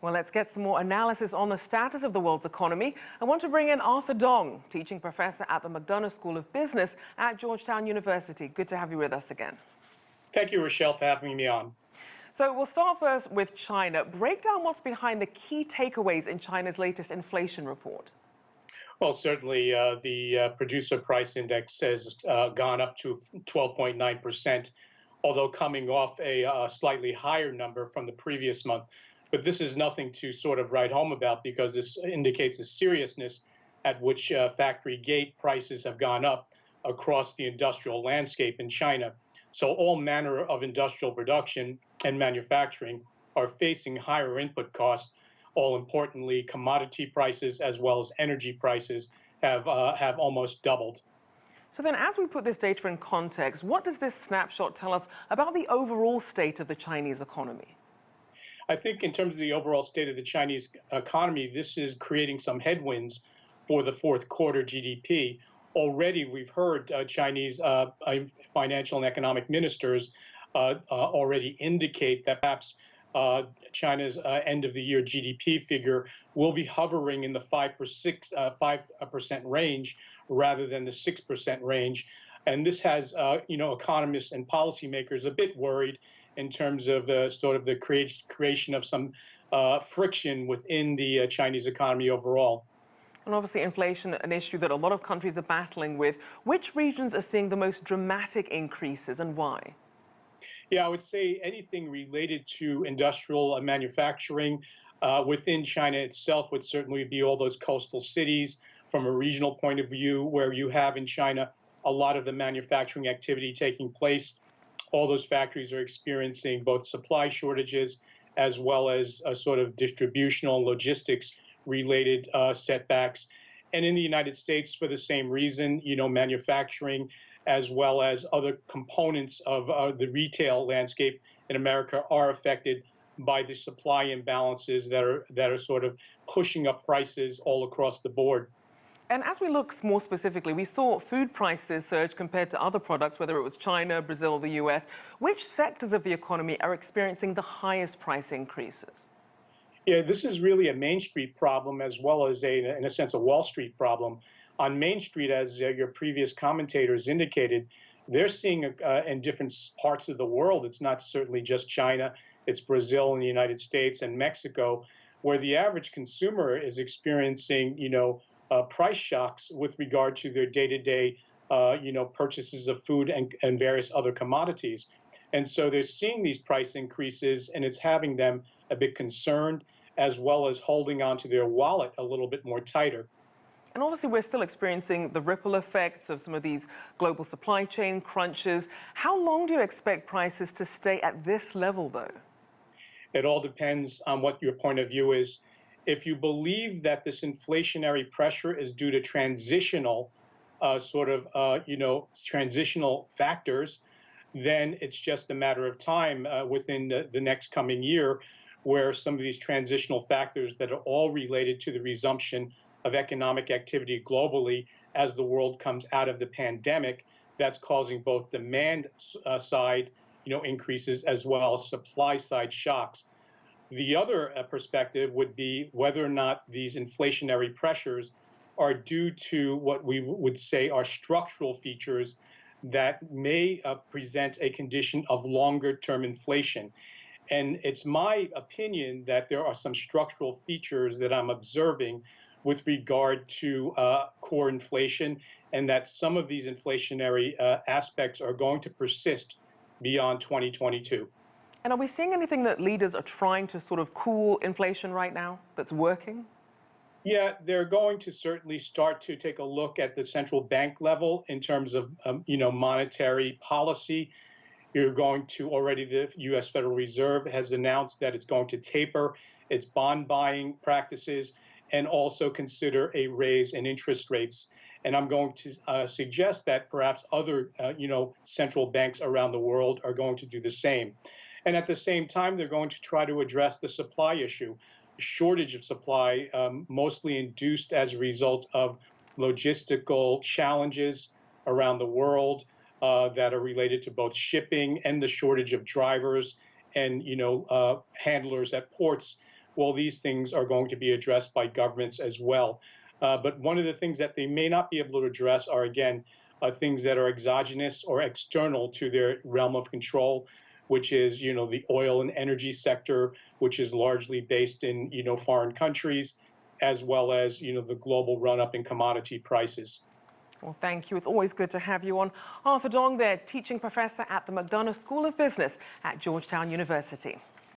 Well, let's get some more analysis on the status of the world's economy. I want to bring in Arthur Dong, teaching professor at the McDonough School of Business at Georgetown University. Good to have you with us again. Thank you, Rochelle, for having me on. So we'll start first with China. Break down what's behind the key takeaways in China's latest inflation report. Well, certainly the producer price index has gone up to 12.9%, although coming off a slightly higher number from the previous month. But this is nothing to sort of write home about because this indicates the seriousness at which factory gate prices have gone up across the industrial landscape in China. So all manner of industrial production and manufacturing are facing higher input costs. All importantly, commodity prices as well as energy prices have almost doubled. So then, as we put this data in context, what does this snapshot tell us about the overall state of the Chinese economy? I think in terms of the overall state of the Chinese economy, this is creating some headwinds for the fourth quarter GDP. Already, we've heard Chinese financial and economic ministers already indicate that perhaps China's end of the year GDP figure will be hovering in the 5% range rather than the 6% range. And this has, economists and policymakers a bit worried in terms of sort of the creation of some friction within the Chinese economy overall. And obviously inflation, an issue that a lot of countries are battling with. Which regions are seeing the most dramatic increases and why? Yeah, I would say anything related to industrial manufacturing within China itself would certainly be all those coastal cities from a regional point of view, where you have in China a lot of the manufacturing activity taking place. All those factories are experiencing both supply shortages as well as a sort of distributional logistics related setbacks. And in the United States, for the same reason, manufacturing as well as other components of the retail landscape in America are affected by the supply imbalances that are sort of pushing up prices all across the board. And as we look more specifically, we saw food prices surge compared to other products, whether it was China, Brazil, the US. Which sectors of the economy are experiencing the highest price increases? Yeah, this is really a Main Street problem as well as, in a sense, a Wall Street problem. On Main Street, as your previous commentators indicated, they're seeing in different parts of the world, it's not certainly just China, it's Brazil and the United States and Mexico, where the average consumer is experiencing, price shocks with regard to their day-to-day, purchases of food and various other commodities. And so they're seeing these price increases, and it's having them a bit concerned, as well as holding onto their wallet a little bit more tighter. And obviously, we're still experiencing the ripple effects of some of these global supply chain crunches. How long do you expect prices to stay at this level, though? It all depends on what your point of view is. If you believe that this inflationary pressure is due to transitional transitional factors, then it's just a matter of time within the next coming year where some of these transitional factors that are all related to the resumption of economic activity globally as the world comes out of the pandemic, that's causing both demand side increases as well as supply side shocks. The other perspective would be whether or not these inflationary pressures are due to what we would say are structural features that may present a condition of longer-term inflation. And it's my opinion that there are some structural features that I'm observing with regard to core inflation, and that some of these inflationary aspects are going to persist beyond 2022. And are we seeing anything that leaders are trying to sort of cool inflation right now that's working? Yeah, they're going to certainly start to take a look at the central bank level in terms of, monetary policy. You're going to already, the U.S. Federal Reserve has announced that it's going to taper its bond buying practices and also consider a raise in interest rates. And I'm going to suggest that perhaps other, central banks around the world are going to do the same. And at the same time, they're going to try to address the supply issue, shortage of supply, mostly induced as a result of logistical challenges around the world that are related to both shipping and the shortage of drivers and handlers at ports, well, these things are going to be addressed by governments as well. But one of the things that they may not be able to address are, again, things that are exogenous or external to their realm of control, which is, the oil and energy sector, which is largely based in, foreign countries, as well as, the global run-up in commodity prices. Well, thank you. It's always good to have you on. Arthur Dong, there, teaching professor at the McDonough School of Business at Georgetown University.